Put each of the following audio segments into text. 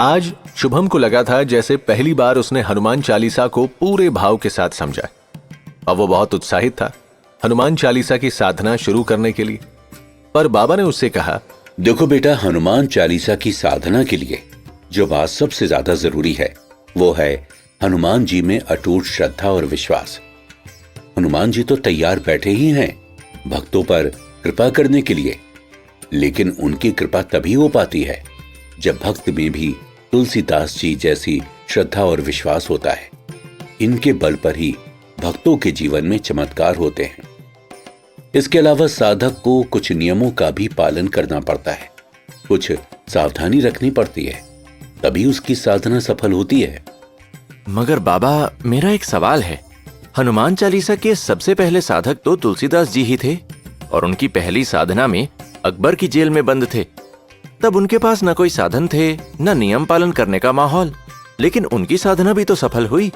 आज शुभम को लगा था जैसे पहली बार उसने हनुमान चालीसा को पूरे भाव के साथ समझा और वो बहुत उत्साहित था हनुमान चालीसा की साधना शुरू करने के लिए। पर बाबा ने उससे कहा, देखो बेटा, हनुमान चालीसा की साधना के लिए जो बात सबसे ज्यादा जरूरी है वो है हनुमान जी में अटूट श्रद्धा और विश्वास। हनुमान जी तो तैयार बैठे ही हैं भक्तों पर कृपा करने के लिए, लेकिन उनकी कृपा तभी हो पाती है जब भक्त में भी तुलसीदास जी जैसी श्रद्धा और विश्वास होता है। इनके बल पर ही भक्तों के जीवन में चमत्कार होते हैं। इसके अलावा साधक को कुछ नियमों का भी पालन करना पड़ता है, कुछ सावधानी रखनी पड़ती है, तभी उसकी साधना सफल होती है। मगर बाबा, मेरा एक सवाल है। हनुमान चालीसा के सबसे पहले साधक तो तुलसीदास जी ही थे और उनकी पहली साधना में अकबर की जेल में बंद थे। तब उनके पास न कोई साधन थे न नियम पालन करने का माहौल, लेकिन उनकी साधना भी तो सफल हुई।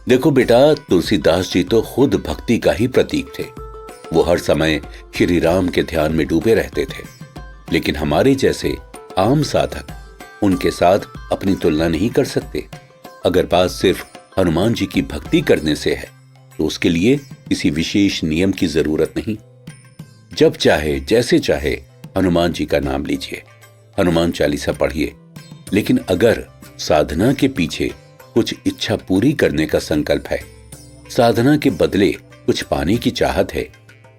देखो बेटा, तुलसीदास जी तो खुद भक्ति का ही प्रतीक थे। वो हर समय श्री राम के ध्यान में डूबे रहते थे, लेकिन हमारे जैसे आम साधक उनके साथ अपनी तुलना नहीं कर सकते। अगर बात सिर्फ हनुमान जी की भक्ति करने से है तो उसके लिए किसी विशेष नियम की जरूरत नहीं। जब चाहे जैसे चाहे हनुमान जी का नाम लीजिए, हनुमान चालीसा पढ़िए, लेकिन अगर साधना के पीछे कुछ इच्छा पूरी करने का संकल्प है, साधना के बदले कुछ पाने की चाहत है,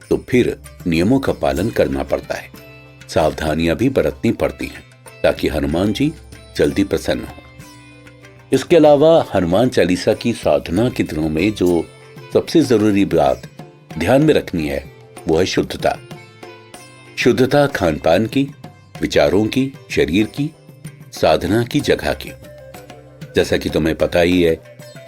तो फिर नियमों का पालन करना पड़ता है, सावधानियां भी बरतनी पड़ती हैं ताकि हनुमान जी जल्दी प्रसन्न हो। इसके अलावा हनुमान चालीसा की साधना के दिनों में जो सबसे जरूरी बात ध्यान में रखनी है वो है शुद्धता। शुद्धता खान पान की, विचारों की, शरीर की, साधना की जगह की। जैसा कि तुम्हें पता ही है,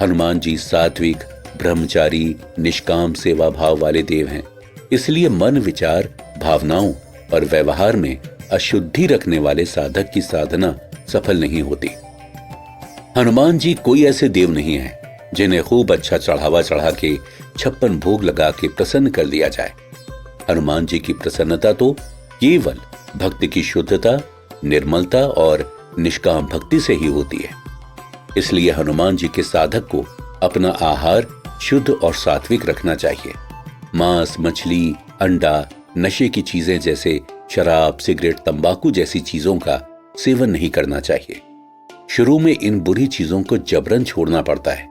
हनुमान जी सात्विक, ब्रह्मचारी, निष्काम सेवा भाव वाले देव हैं। इसलिए मन, विचार, भावनाओं और व्यवहार में अशुद्धि रखने वाले साधक की साधना सफल नहीं होती। हनुमान जी कोई ऐसे देव नहीं हैं जिन्हें खूब अच्छा चढ़ावा चढ़ा के 56 भोग लगा के प्रसन्न कर दिया जाए। हनुमान जी की प्रसन्नता तो केवल भक्ति की शुद्धता, निर्मलता और निष्काम भक्ति से ही होती है। इसलिए हनुमान जी के साधक को अपना आहार शुद्ध और सात्विक रखना चाहिए। मांस, मछली, अंडा, नशे की चीजें जैसे शराब, सिगरेट, तंबाकू जैसी चीजों का सेवन नहीं करना चाहिए। शुरू में इन बुरी चीजों को जबरन छोड़ना पड़ता है,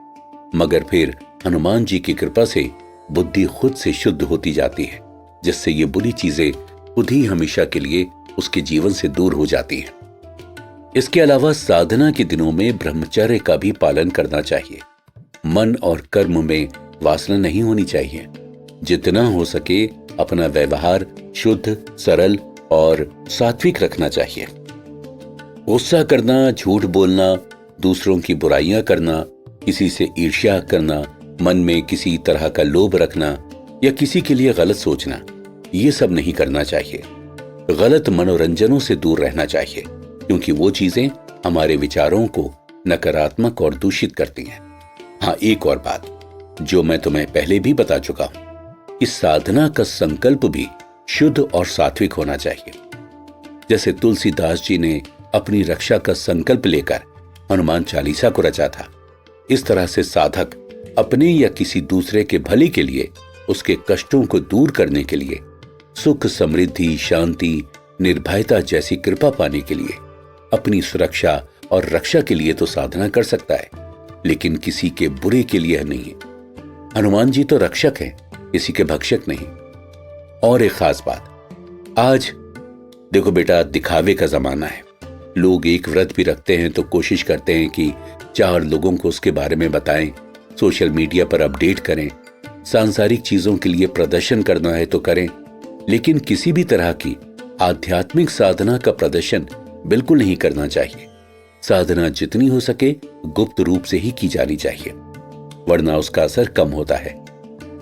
मगर फिर हनुमान जी की कृपा से बुद्धि खुद से शुद्ध होती जाती है, जिससे ये बुरी चीजें खुद ही हमेशा के लिए उसके जीवन से दूर हो जाती हैं। इसके अलावा साधना के दिनों में ब्रह्मचर्य का भी पालन करना चाहिए। मन और कर्म में वासना नहीं होनी चाहिए। जितना हो सके अपना व्यवहार शुद्ध, सरल और सात्विक रखना चाहिए। गुस्सा करना, झूठ बोलना, दूसरों की बुराइयां करना, किसी से ईर्ष्या करना, मन में किसी तरह का लोभ रखना या किसी के लिए गलत सोचना, ये सब नहीं करना चाहिए। गलत मनोरंजनों से दूर रहना चाहिए, क्योंकि वो चीजें हमारे विचारों को नकारात्मक और दूषित करती हैं। हाँ, एक और बात जो मैं तुम्हें पहले भी बता चुका हूं, इस साधना का संकल्प भी शुद्ध और सात्विक होना चाहिए। जैसे तुलसीदास जी ने अपनी रक्षा का संकल्प लेकर हनुमान चालीसा को रचा था, इस तरह से साधक अपने या किसी दूसरे के भले के लिए, उसके कष्टों को दूर करने के लिए, सुख, समृद्धि, शांति, निर्भयता जैसी कृपा पाने के लिए, अपनी सुरक्षा और रक्षा के लिए तो साधना कर सकता है, लेकिन किसी के बुरे के लिए नहीं। हनुमान जी तो रक्षक हैं, किसी के भक्षक नहीं। और एक खास बात, आज देखो बेटा, दिखावे का जमाना है। लोग एक व्रत भी रखते हैं तो कोशिश करते हैं कि 4 लोगों को उसके बारे में बताएं, सोशल मीडिया पर अपडेट करें, सांसारिक चीजों के लिए प्रदर्शन करना है तो करें, लेकिन किसी भी तरह की आध्यात्मिक साधना का प्रदर्शन बिल्कुल नहीं करना चाहिए। साधना जितनी हो सके गुप्त रूप से ही की जानी चाहिए, वरना उसका असर कम होता है।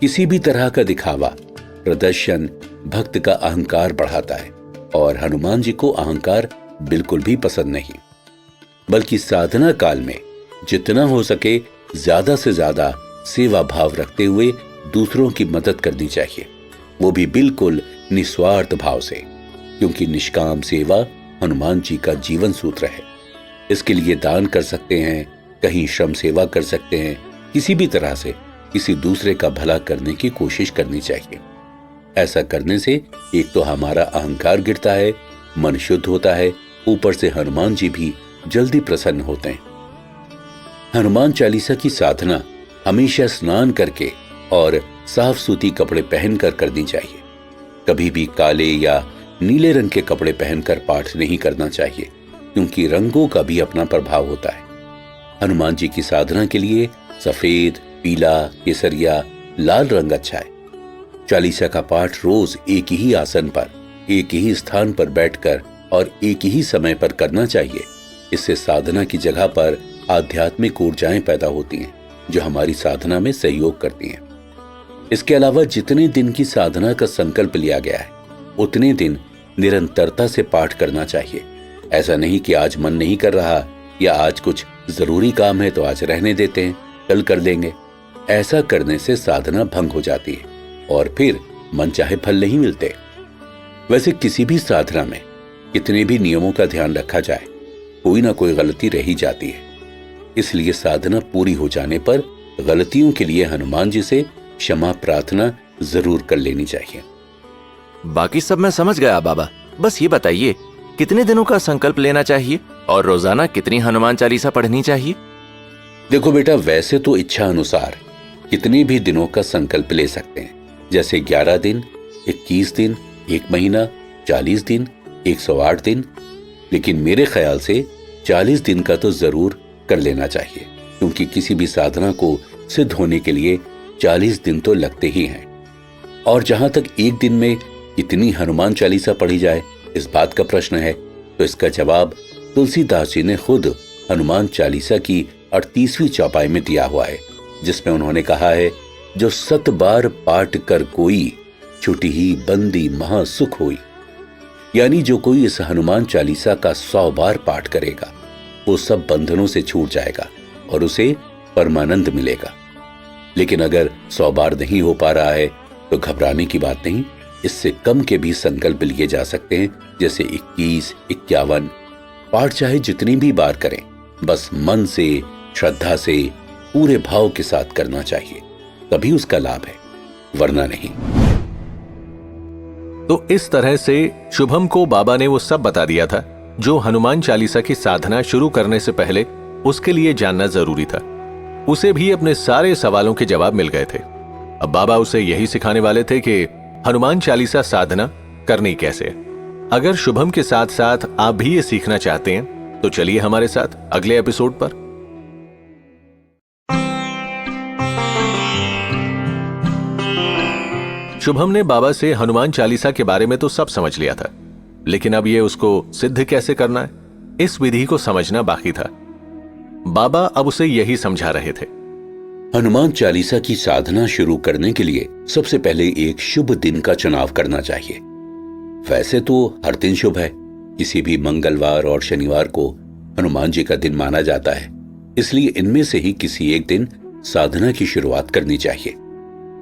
किसी भी तरह का दिखावा, प्रदर्शन भक्त का अहंकार बढ़ाता है, और हनुमान जी को अहंकार बिल्कुल भी पसंद नहीं। बल्कि साधना काल में जितना हो सके ज्यादा से ज्यादा सेवा भाव रखते हुए दूसरों की मदद करनी चाहिए, वो भी बिल्कुल निस्वार्थ भाव से, क्योंकि निष्काम सेवा हनुमान जी का जीवन सूत्र है। इसके लिए दान कर सकते हैं, कहीं श्रम सेवा कर सकते हैं, किसी भी तरह से किसी दूसरे का भला करने की कोशिश करनी चाहिए। ऐसा करने से एक तो हमारा अहंकार गिरता है, मन शुद्ध होता है, ऊपर से हनुमान जी भी जल्दी प्रसन्न होते हैं। हनुमान चालीसा की साधना हमेशा स्नान करके और साफ सूती कपड़े पहनकर करनी चाहिए। कभी भी काले या नीले रंग के कपड़े पहनकर पाठ नहीं करना चाहिए, क्योंकि रंगों का भी अपना प्रभाव होता है। हनुमान जी की साधना के लिए सफेद, पीला, केसरिया, लाल रंग अच्छा है। चालीसा का पाठ रोज एक ही आसन पर, एक ही स्थान पर बैठकर और एक ही समय पर करना चाहिए। इससे साधना की जगह पर आध्यात्मिक ऊर्जाएं पैदा होती हैं, जो हमारी साधना में सहयोग करती हैं। इसके अलावा जितने दिन की साधना का संकल्प लिया गया है, उतने दिन निरंतरता से पाठ करना चाहिए। ऐसा नहीं कि आज मन नहीं कर रहा या आज कुछ जरूरी काम है तो आज रहने देते हैं, कल कर लेंगे। ऐसा करने से साधना भंग हो जाती है और फिर मन चाहे फल नहीं मिलते। वैसे किसी भी साधना में कितने भी नियमों का ध्यान रखा जाए, कोई ना कोई गलती रह ही जाती है। इसलिए साधना पूरी हो जाने पर गलतियों के लिए हनुमान जी से क्षमा प्रार्थना जरूर कर लेनी चाहिए। बाकी सब मैं समझ गया बाबा, बस ये बताइए कितने दिनों का संकल्प लेना चाहिए और रोजाना कितनी हनुमान चालीसा पढ़नी चाहिए? देखो बेटा, वैसे तो इच्छा अनुसार कितने भी दिनों का संकल्प ले सकते हैं, जैसे 11 दिन, 21 दिन, 1 महीना, 40 दिन, 108 दिन। लेकिन मेरे ख्याल से 40 दिन का तो जरूर कर लेना चाहिए, क्योंकि किसी भी साधना को सिद्ध होने के लिए 40 दिन तो लगते ही हैं। और जहां तक एक दिन में कितनी हनुमान चालीसा पढ़ी जाए, इस बात का प्रश्न है, तो इसका जवाब तुलसीदास जी ने खुद हनुमान चालीसा की 38वीं चौपाई में दिया हुआ है, जिसमें उन्होंने कहा है, जो 7 बार पाठ कर कोई, छुटी ही बंदी महासुख होई। यानी जो कोई इस हनुमान चालीसा का 100 बार पाठ करेगा, वो सब बंधनों से छूट जाएगा और उसे परमानंद मिलेगा। लेकिन अगर 100 बार नहीं हो पा रहा है तो घबराने की बात नहीं, इससे कम के भी संकल्प लिए जा सकते हैं, जैसे 21, 51। पाठ चाहे जितनी भी बार करें, बस मन से, श्रद्धा से, पूरे भाव के साथ करना चाहिए, तभी उसका लाभ है, वरना नहीं। तो इस तरह से शुभम को बाबा ने वो सब बता दिया था जो हनुमान चालीसा की साधना शुरू करने से पहले उसके लिए जानना जरूरी था। उसे भी अपने सारे सवालों के जवाब मिल गए थे। अब बाबा उसे यही सिखाने वाले थे कि हनुमान चालीसा साधना करनी कैसे। अगर शुभम के साथ साथ आप भी ये सीखना चाहते हैं तो चलिए हमारे साथ अगले एपिसोड पर। शुभम ने बाबा से हनुमान चालीसा के बारे में तो सब समझ लिया था, लेकिन अब ये उसको सिद्ध कैसे करना है, इस विधि को समझना बाकी था। बाबा अब उसे यही समझा रहे थे। हनुमान चालीसा की साधना शुरू करने के लिए सबसे पहले एक शुभ दिन का चुनाव करना चाहिए। वैसे तो हर दिन शुभ है, किसी भी मंगलवार और शनिवार को हनुमान जी का दिन माना जाता है, इसलिए इनमें से ही किसी एक दिन साधना की शुरुआत करनी चाहिए।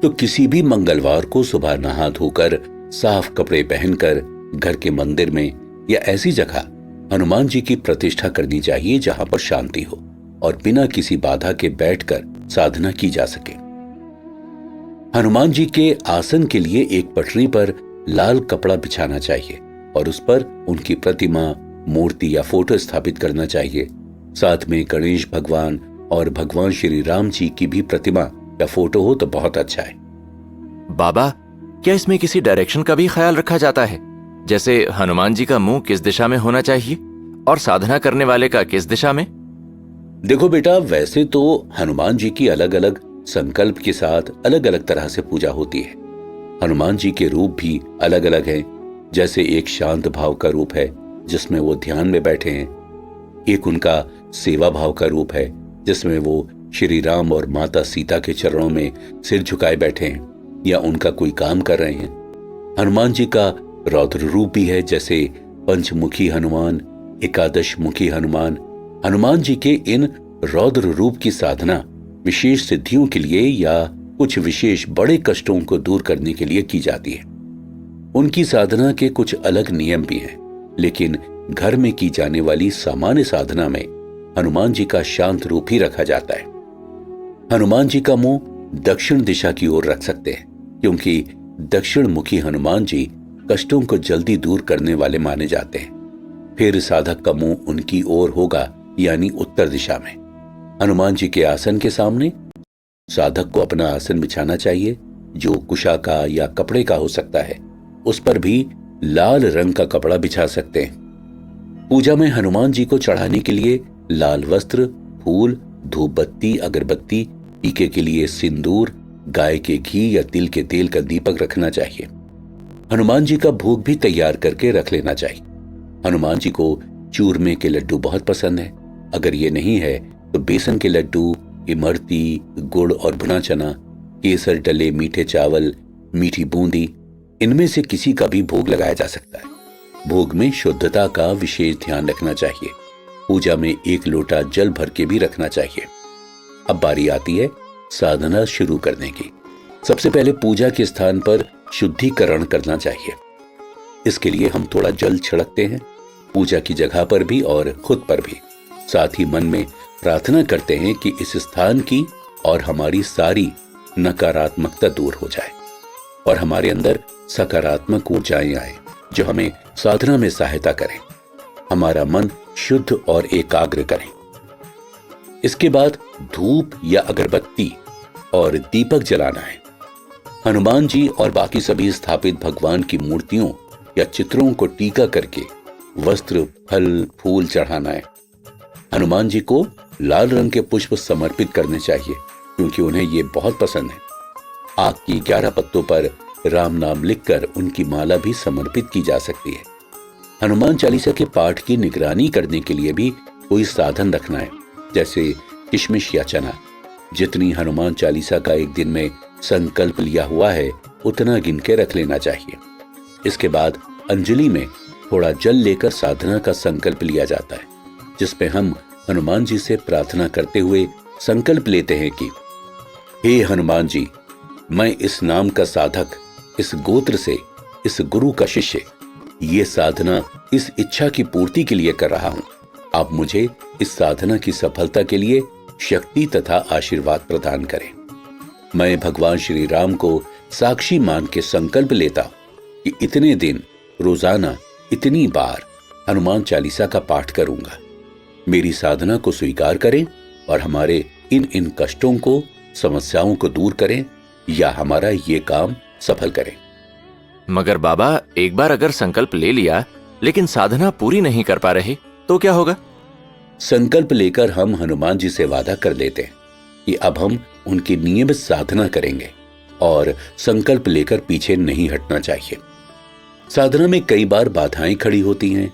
तो किसी भी मंगलवार को सुबह नहा धोकर साफ कपड़े पहनकर घर के मंदिर में या ऐसी जगह हनुमान जी की प्रतिष्ठा करनी चाहिए जहां पर शांति हो और बिना किसी बाधा के बैठकर साधना की जा सके। हनुमान जी के आसन के लिए एक पटरी पर लाल कपड़ा बिछाना चाहिए और उस पर उनकी प्रतिमा, मूर्ति या फोटो स्थापित करना चाहिए। साथ में गणेश भगवान और भगवान श्री राम जी की भी प्रतिमा या फोटो हो तो बहुत अच्छा है। बाबा, क्या इसमें किसी डायरेक्शन का भी ख्याल रखा जाता है, जैसे हनुमान जी का मुंह किस दिशा में होना चाहिए और साधना करने वाले का किस दिशा में? देखो बेटा, वैसे तो हनुमान जी की अलग अलग संकल्प के साथ अलग अलग तरह से पूजा होती है। हनुमान जी के रूप भी अलग अलग हैं, जैसे एक शांत भाव का रूप है जिसमें वो ध्यान में बैठे हैं, एक उनका सेवा भाव का रूप है जिसमें वो श्री राम और माता सीता के चरणों में सिर झुकाए बैठे हैं या उनका कोई काम कर रहे हैं। हनुमान जी का रौद्र रूप भी है, जैसे पंचमुखी हनुमान, एकादश मुखी हनुमान। हनुमान जी के इन रौद्र रूप की साधना विशेष सिद्धियों के लिए या कुछ विशेष बड़े कष्टों को दूर करने के लिए की जाती है। उनकी साधना के कुछ अलग नियम भी हैं, लेकिन घर में की जाने वाली सामान्य साधना में हनुमान जी का शांत रूप ही रखा जाता है। हनुमान जी का मुंह दक्षिण दिशा की ओर रख सकते हैं, क्योंकि दक्षिण मुखी हनुमान जी कष्टों को जल्दी दूर करने वाले माने जाते हैं। फिर साधक का मुंह उनकी ओर होगा, यानी उत्तर दिशा में। हनुमान जी के आसन के सामने साधक को अपना आसन बिछाना चाहिए, जो कुशा का या कपड़े का हो सकता है। उस पर भी लाल रंग का कपड़ा बिछा सकते हैं। पूजा में हनुमान जी को चढ़ाने के लिए लाल वस्त्र, फूल, धूप बत्ती, अगरबत्ती, टीके के लिए सिंदूर, गाय के घी या तिल के तेल का दीपक रखना चाहिए। हनुमान जी का भोग भी तैयार करके रख लेना चाहिए। हनुमान जी को चूरमे के लड्डू बहुत पसंद है। अगर ये नहीं है तो बेसन के लड्डू, इमरती, गुड़ और भुना चना, केसर डले मीठे चावल, मीठी बूंदी, इनमें से किसी का भी भोग लगाया जा सकता है। भोग में शुद्धता का विशेष ध्यान रखना चाहिए। पूजा में 1 लोटा जल भर के भी रखना चाहिए। अब बारी आती है साधना शुरू करने की। सबसे पहले पूजा के स्थान पर शुद्धिकरण करना चाहिए। इसके लिए हम थोड़ा जल छिड़कते हैं, पूजा की जगह पर भी और खुद पर भी। साथ ही मन में प्रार्थना करते हैं कि इस स्थान की और हमारी सारी नकारात्मकता दूर हो जाए और हमारे अंदर सकारात्मक ऊर्जाएं आए, जो हमें साधना में सहायता करें, हमारा मन शुद्ध और एकाग्र करें। इसके बाद धूप या अगरबत्ती और दीपक जलाना है। हनुमान जी और बाकी सभी स्थापित भगवान की मूर्तियों या चित्रों को टीका करके वस्त्र, फल, फूल चढ़ाना है। हनुमान जी को लाल रंग के पुष्प समर्पित करने चाहिए, क्योंकि उन्हें ये बहुत पसंद है। आग की 11 पत्तों पर राम नाम लिखकर उनकी माला भी समर्पित की जा सकती है। हनुमान चालीसा के पाठ की निगरानी करने के लिए भी कोई साधन रखना है, जैसे किशमिश या चना। जितनी हनुमान चालीसा का एक दिन में संकल्प लिया हुआ है, उतना गिन के रख लेना चाहिए। इसके बाद अंजलि में थोड़ा जल लेकर साधना का संकल्प लिया जाता है, जिसमें हम हनुमान जी से प्रार्थना करते हुए संकल्प लेते हैं कि हे हनुमान जी, मैं इस नाम का साधक, इस गोत्र से, इस गुरु का शिष्य, ये साधना इस इच्छा की पूर्ति के लिए कर रहा हूं। आप मुझे इस साधना की सफलता के लिए शक्ति तथा आशीर्वाद प्रदान करें। मैं भगवान श्री राम को साक्षी मान के संकल्प लेता कि इतने दिन रोजाना इतनी बार हनुमान चालीसा का पाठ करूंगा। मेरी साधना को स्वीकार करें और हमारे इन कष्टों को, समस्याओं को दूर करें, या हमारा ये काम सफल करें। मगर बाबा, एक बार अगर संकल्प ले लिया लेकिन साधना पूरी नहीं कर पा रहे तो क्या होगा? संकल्प लेकर हम हनुमान जी से वादा कर लेते हैं कि अब हम उनकी नियमित साधना करेंगे और संकल्प लेकर पीछे नहीं हटना चाहिए। साधना में कई बार बाधाएं खड़ी होती हैं।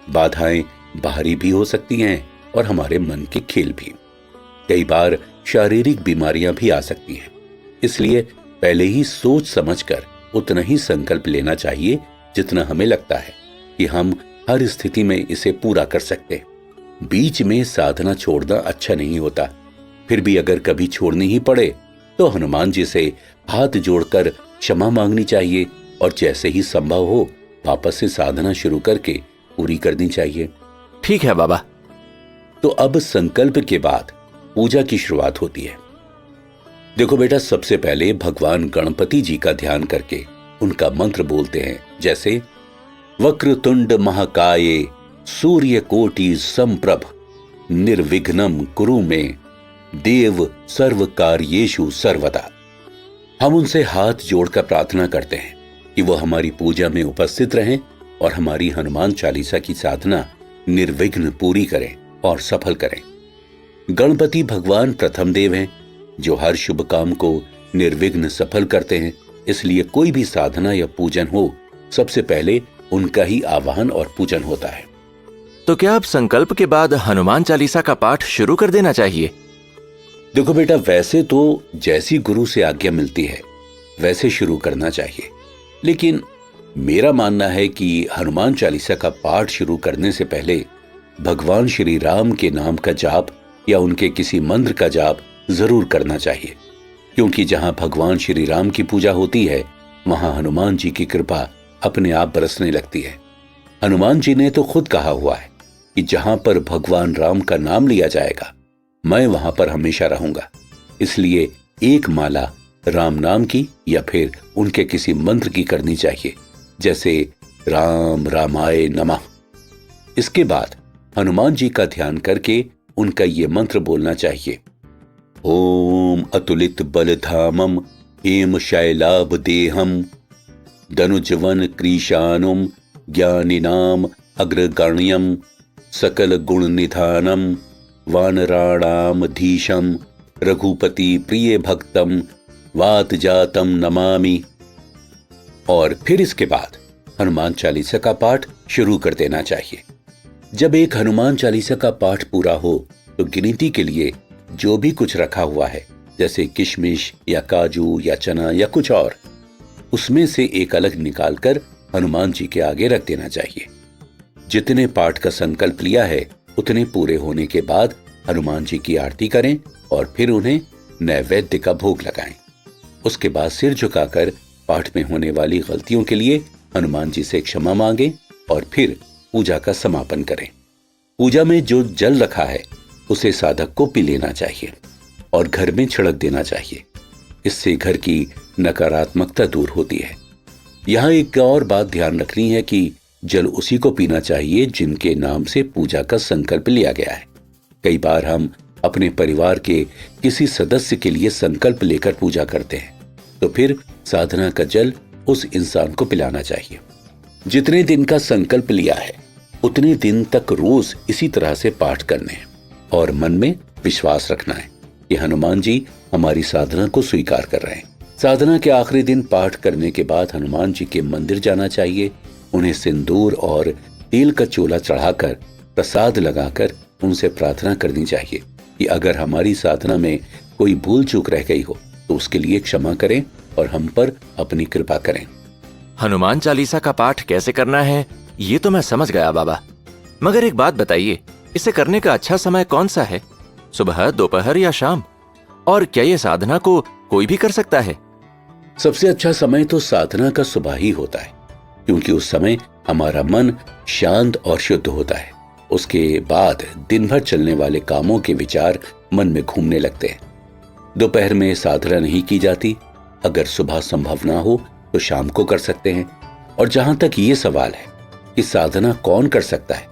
बाधाएं बाहरी भी हो सकती हैं और हमारे मन के खेल भी। कई बार शारीरिक बीमारियां भी आ सकती हैं। इसलिए पहले ही सोच समझकर उतना ही संकल्प लेना चाहिए जितना हमें लगता है कि हम हर स्थिति में इसे पूरा कर सकते। बीच में साधना छोड़ना अच्छा नहीं होता। फिर भी अगर कभी छोड़नी ही पड़े तो हनुमान जी से हाथ जोड़कर क्षमा मांगनी चाहिए और जैसे ही संभव हो वापस से साधना शुरू करके पूरी करनी चाहिए। ठीक है बाबा। तो अब संकल्प के बाद पूजा की शुरुआत होती है। देखो बेटा, सबसे पहले भगवान गणपति जी का ध्यान करके उनका मंत्र बोलते हैं, जैसे वक्रतुंड महाकाये सूर्य कोटि समप्रभ निर्विघ्नं कुरु मे देव सर्व कार्येषु सर्वदा। हम उनसे हाथ जोड़कर प्रार्थना करते हैं कि वो हमारी पूजा में उपस्थित रहें और हमारी हनुमान चालीसा की साधना निर्विघ्न पूरी करें और सफल करें। गणपति भगवान प्रथम देव हैं, जो हर शुभ काम को निर्विघ्न सफल करते हैं। इसलिए कोई भी साधना या पूजन हो, सबसे पहले उनका ही आवाहन और पूजन होता है। तो क्या अब संकल्प के बाद हनुमान चालीसा का पाठ शुरू कर देना चाहिए? देखो बेटा, वैसे तो जैसी गुरु से आज्ञा मिलती है वैसे शुरू करना चाहिए, लेकिन मेरा मानना है कि हनुमान चालीसा का पाठ शुरू करने से पहले भगवान श्री राम के नाम का जाप या उनके किसी मंत्र का जाप जरूर करना चाहिए, क्योंकि जहां भगवान श्री राम की पूजा होती है वहां हनुमान जी की कृपा अपने आप बरसने लगती है। हनुमान जी ने तो खुद कहा हुआ है कि जहां पर भगवान राम का नाम लिया जाएगा मैं वहां पर हमेशा रहूंगा। इसलिए एक माला राम नाम की या फिर उनके किसी मंत्र की करनी चाहिए, जैसे राम रामाय नमः। इसके बाद हनुमान जी का ध्यान करके उनका ये मंत्र बोलना चाहिए, ओम अतुलित बलधामम हेम शैलाभ देहम धनुजवन क्रीशानुम ज्ञानिनाम अग्रगण्यम सकल गुण निधानम वानराणाम धीशम रघुपति प्रिय भक्तम वात जातम नमामि। और फिर इसके बाद हनुमान चालीसा का पाठ शुरू कर देना चाहिए। जब एक हनुमान चालीसा का पाठ पूरा हो तो गिनती के लिए जो भी कुछ रखा हुआ है, जैसे किशमिश या काजू या चना या कुछ और, उसमें से एक अलग निकालकर हनुमान जी के आगे रख देना चाहिए। जितने पाठ का संकल्प लिया है उतने पूरे होने के बाद हनुमान जी की आरती करें और फिर उन्हें नैवेद्य का भोग लगाएं। उसके बाद सिर झुकाकर पाठ में होने वाली गलतियों के लिए हनुमान जी से क्षमा मांगें और फिर पूजा का समापन करें। पूजा में जो जल रखा है उसे साधक को पी लेना चाहिए और घर में छिड़क देना चाहिए। इससे घर की नकारात्मकता दूर होती है। यहाँ एक और बात ध्यान रखनी है कि जल उसी को पीना चाहिए जिनके नाम से पूजा का संकल्प लिया गया है। कई बार हम अपने परिवार के किसी सदस्य के लिए संकल्प लेकर पूजा करते हैं, तो फिर साधना का जल उस इंसान को पिलाना चाहिए। जितने दिन का संकल्प लिया है उतने दिन तक रोज इसी तरह से पाठ करने हैं और मन में विश्वास रखना है कि हनुमान जी हमारी साधना को स्वीकार कर रहे हैं। साधना के आखिरी दिन पाठ करने के बाद हनुमान जी के मंदिर जाना चाहिए। उन्हें सिंदूर और तेल का चोला चढ़ाकर प्रसाद लगाकर उनसे प्रार्थना करनी चाहिए कि अगर हमारी साधना में कोई भूल चूक रह गई हो तो उसके लिए क्षमा करें और हम पर अपनी कृपा करें। हनुमान चालीसा का पाठ कैसे करना है ये तो मैं समझ गया बाबा, मगर एक बात बताइए, इसे करने का अच्छा समय कौन सा है? सुबह, दोपहर या शाम? और क्या ये साधना को कोई भी कर सकता है? सबसे अच्छा समय तो साधना का सुबह ही होता है, क्योंकि उस समय हमारा मन शांत और शुद्ध होता है। उसके बाद दिन भर चलने वाले कामों के विचार मन में घूमने लगते हैं। दोपहर में साधना नहीं की जाती। अगर सुबह संभव ना हो तो शाम को कर सकते हैं। और जहां तक ये सवाल है कि साधना कौन कर सकता है,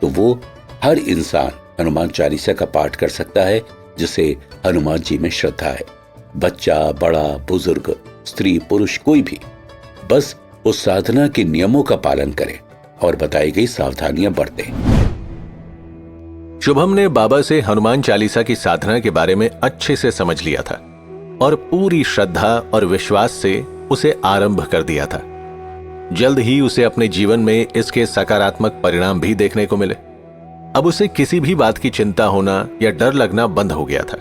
तो वो हर इंसान हनुमान चालीसा का पाठ कर सकता है जिसे हनुमान जी में श्रद्धा है। बच्चा, बड़ा, बुजुर्ग, स्त्री, पुरुष, कोई भी बस उस साधना के नियमों का पालन करे और बताई गई सावधानियां बरते। शुभम ने बाबा से हनुमान चालीसा की साधना के बारे में अच्छे से समझ लिया था और पूरी श्रद्धा और विश्वास से उसे आरंभ कर दिया था। जल्द ही उसे अपने जीवन में इसके सकारात्मक परिणाम भी देखने को मिले। अब उसे किसी भी बात की चिंता होना या डर लगना बंद हो गया था।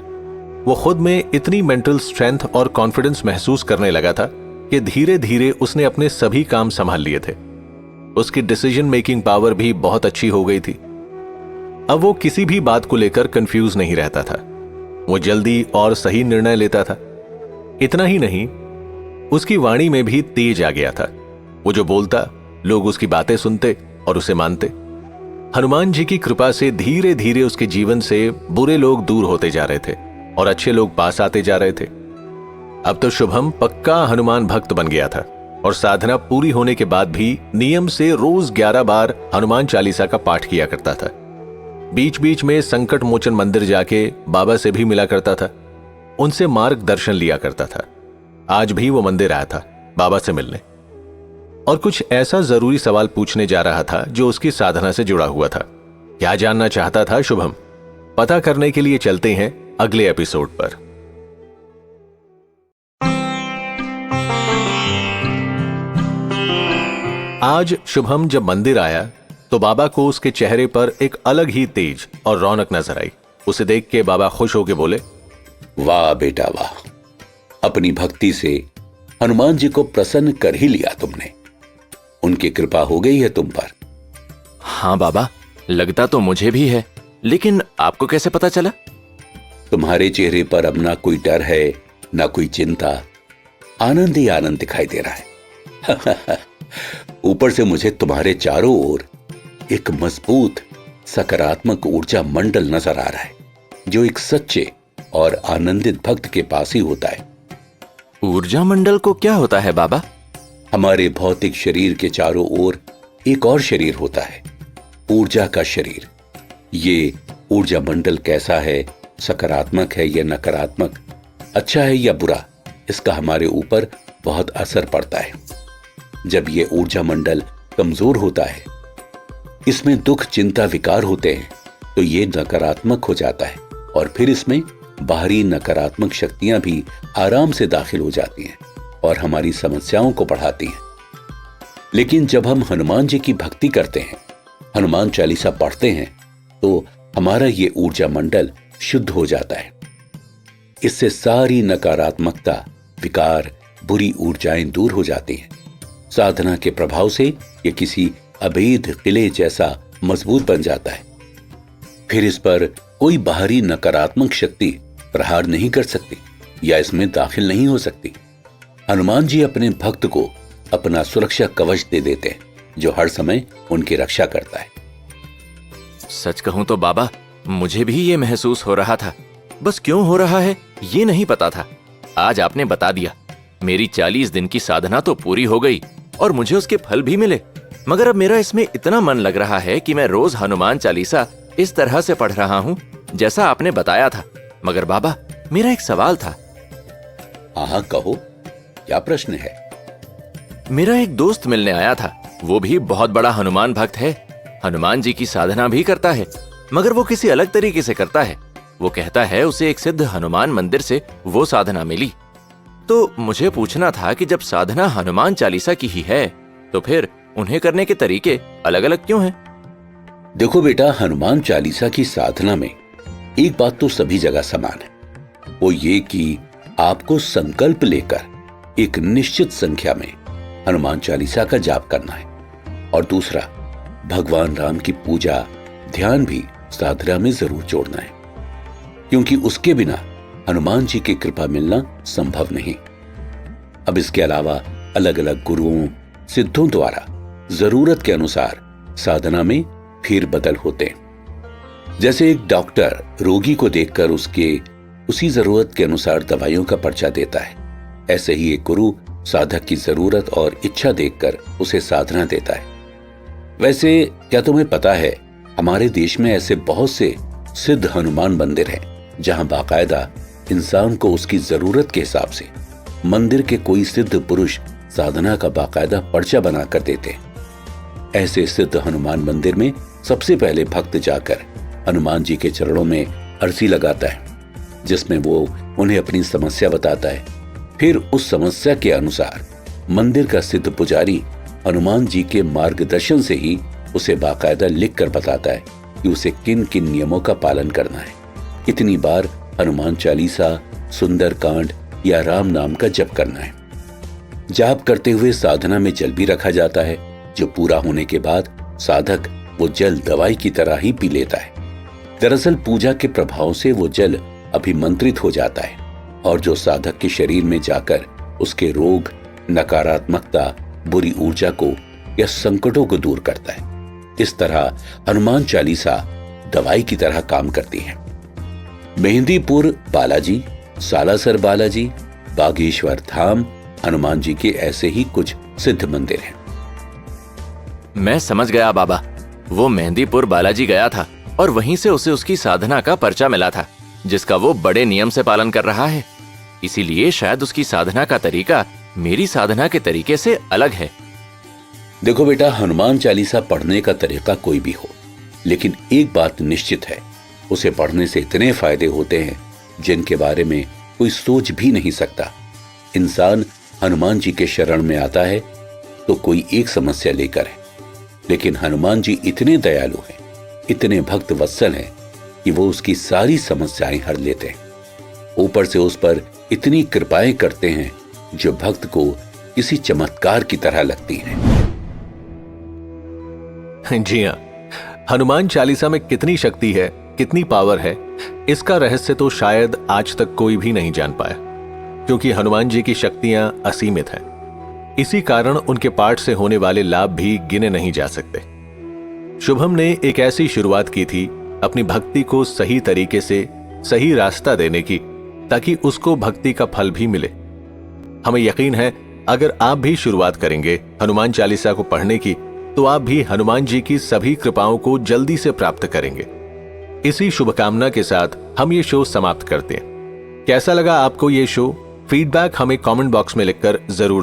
वो खुद में इतनी मेंटल स्ट्रेंथ और कॉन्फिडेंस महसूस करने लगा था कि धीरे धीरे उसने अपने सभी काम संभाल लिए थे। उसकी डिसीजन मेकिंग पावर भी बहुत अच्छी हो गई थी। अब वो किसी भी बात को लेकर कंफ्यूज नहीं रहता था। वो जल्दी और सही निर्णय लेता था। इतना ही नहीं, उसकी वाणी में भी तेज आ गया था। वो जो बोलता, लोग उसकी बातें सुनते और उसे मानते। हनुमान जी की कृपा से धीरे धीरे उसके जीवन से बुरे लोग दूर होते जा रहे थे और अच्छे लोग पास आते जा रहे थे। अब तो शुभम पक्का हनुमान भक्त बन गया था और साधना पूरी होने के बाद भी नियम से रोज 11 बार हनुमान चालीसा का पाठ किया करता था। बीच बीच में संकट मोचन मंदिर जाके बाबा से भी मिला करता था, उनसे मार्गदर्शन लिया करता था। आज भी वो मंदिर आया था बाबा से मिलने और कुछ ऐसा जरूरी सवाल पूछने जा रहा था जो उसकी साधना से जुड़ा हुआ था। क्या जानना चाहता था शुभम? पता करने के लिए चलते हैं अगले एपिसोड पर। आज शुभम जब मंदिर आया तो बाबा को उसके चेहरे पर एक अलग ही तेज और रौनक नजर आई। उसे देख के बाबा खुश होकर बोले, वाह बेटा वाह, अपनी भक्ति से हनुमान जी को प्रसन्न कर ही लिया तुमने। उनकी कृपा हो गई है तुम पर। हाँ बाबा, लगता तो मुझे भी है, लेकिन आपको कैसे पता चला? तुम्हारे चेहरे पर अब ना कोई डर है ना कोई चिंता, आनंद ही आनंद दिखाई दे रहा है। ऊपर से मुझे तुम्हारे चारों ओर एक मजबूत सकारात्मक ऊर्जा मंडल नजर आ रहा है, जो एक सच्चे और आनंदित भक्त के पास ही होता है। ऊर्जा मंडल को क्या होता है बाबा? हमारे भौतिक शरीर के चारों ओर एक और शरीर होता है, ऊर्जा का शरीर। ये ऊर्जा मंडल कैसा है, सकारात्मक है या नकारात्मक, अच्छा है या बुरा, इसका हमारे ऊपर बहुत असर पड़ता है। जब ये ऊर्जा मंडल कमजोर होता है, इसमें दुख, चिंता, विकार होते हैं, तो ये नकारात्मक हो जाता है और फिर इसमें बाहरी नकारात्मक शक्तियां भी आराम से दाखिल हो जाती हैं और हमारी समस्याओं को बढ़ाती हैं। लेकिन जब हम हनुमान जी की भक्ति करते हैं, हनुमान चालीसा पढ़ते हैं, तो हमारा ये ऊर्जा मंडल शुद्ध हो जाता है। इससे सारी नकारात्मकता, विकार, बुरी ऊर्जाएं दूर हो जाती हैं। साधना के प्रभाव से ये किसी अभेद किले जैसा मजबूत बन जाता है। फिर इस पर कोई बाहरी नकारात्मक शक्ति प्रहार नहीं कर सकती या इसमें दाखिल नहीं हो सकती। हनुमान जी अपने भक्त को अपना सुरक्षा कवच दे देते हैं, जो हर समय उनकी रक्षा करता है। सच कहूं तो बाबा, मुझे भी ये महसूस हो रहा था, बस क्यों हो रहा है ये नहीं पता था। आज आपने बता दिया। मेरी 40 दिन की साधना तो पूरी हो गई और मुझे उसके फल भी मिले, मगर अब मेरा इसमें इतना मन लग रहा है कि मैं रोज हनुमान चालीसा इस तरह से पढ़ रहा हूँ जैसा आपने बताया था। मगर बाबा, मेरा एक सवाल था। हाँ, कहो, क्या प्रश्न है? मेरा एक दोस्त मिलने आया था, वो भी बहुत बड़ा हनुमान भक्त है, हनुमान जी की साधना भी करता है, मगर वो किसी अलग तरीके से करता है। वो कहता है उसे एक सिद्ध हनुमान मंदिर से वो साधना मिली। तो मुझे पूछना था कि जब साधना हनुमान चालीसा की ही है, तो फिर उन्हें करने के तरीके अलग अलग क्यों हैं? देखो बेटा, हनुमान चालीसा की साधना में एक बात तो सभी जगह समान है, वो ये कि आपको संकल्प लेकर एक निश्चित संख्या में हनुमान चालीसा का जाप करना है, और दूसरा, भगवान राम की पूजा, ध्यान भी साधना में जरूर जोड़ना है, क्योंकि उसके बिना हनुमान जी की कृपा मिलना संभव नहीं। अब इसके अलावा अलग अलग गुरुओं, सिद्धों द्वारा जरूरत के अनुसार साधना में फेर बदल होते हैं। जैसे एक डॉक्टर रोगी को देखकर उसके उसी जरूरत के अनुसार दवाइयों का पर्चा देता है, ऐसे ही एक गुरु साधक की जरूरत और इच्छा देखकर उसे साधना देता है। वैसे क्या तुम्हें पता है, हमारे देश में ऐसे बहुत से सिद्ध हनुमान मंदिर हैं, जहां बाकायदा इंसान को उसकी जरूरत के हिसाब से मंदिर के कोई सिद्ध पुरुष साधना का बाकायदा पर्चा बनाकर देते हैं। ऐसे सिद्ध हनुमान मंदिर में सबसे पहले भक्त जाकर हनुमान जी के चरणों में अर्जी लगाता है, जिसमें वो उन्हें अपनी समस्या बताता है। फिर उस समस्या के अनुसार मंदिर का सिद्ध पुजारी हनुमान जी के मार्गदर्शन से ही उसे बाकायदा लिख कर बताता है कि उसे किन किन नियमों का पालन करना है। इतनी बार हनुमान चालीसा, सुंदर कांड या राम नाम का जप करना है। जाप करते हुए साधना में जल भी रखा जाता है, जो पूरा होने के बाद साधक वो जल दवाई की तरह ही पी लेता है। दरअसल पूजा के प्रभाव से वो जल अभिमंत्रित हो जाता है और जो साधक के शरीर में जाकर उसके रोग, नकारात्मकता, बुरी ऊर्जा को या संकटों को दूर करता है। इस तरह हनुमान चालीसा दवाई की तरह काम करती है। मेहंदीपुर बालाजी, सालासर बालाजी, बागेश्वर धाम हनुमान जी के ऐसे ही कुछ सिद्ध मंदिर हैं। मैं समझ गया बाबा। वो मेहंदीपुर बालाजी गया था और वहीं से उसे उसकी साधना का पर्चा मिला था, जिसका वो बड़े नियम से पालन कर रहा है। इसीलिए शायद उसकी साधना का तरीका मेरी साधना के तरीके से अलग है। देखो बेटा, हनुमान चालीसा पढ़ने का तरीका कोई भी हो, लेकिन एक बात निश्चित है, उसे पढ़ने से इतने फायदे होते हैं जिनके बारे में कोई सोच भी नहीं सकता। इंसान हनुमान जी के शरण में आता है तो कोई एक समस्या लेकर है, लेकिन हनुमान जी इतने दयालु हैं, इतने भक्त वत्सल हैं कि वो उसकी सारी समस्याएं हर लेते हैं। ऊपर से उस पर इतनी कृपाएं करते हैं जो भक्त को किसी चमत्कार की तरह लगती हैं। जी हाँ, हनुमान चालीसा में कितनी शक्ति है, कितनी पावर है, इसका रहस्य तो शायद आज तक कोई भी नहीं जान पाया, क्योंकि हनुमान जी की शक्तियां असीमित हैं। इसी कारण उनके पाठ से होने वाले लाभ भी गिने नहीं जा सकते। शुभम ने एक ऐसी शुरुआत की थी अपनी भक्ति को सही तरीके से सही रास्ता देने की, ताकि उसको भक्ति का फल भी मिले। हमें यकीन है अगर आप भी शुरुआत करेंगे हनुमान चालीसा को पढ़ने की, तो आप भी हनुमान जी की सभी कृपाओं को जल्दी से प्राप्त करेंगे। इसी शुभकामना के साथ हम ये शो समाप्त करते हैं। कैसा लगा आपको ये शो? फीडबैक हमें कमेंट बॉक्स में लिखकर जरूर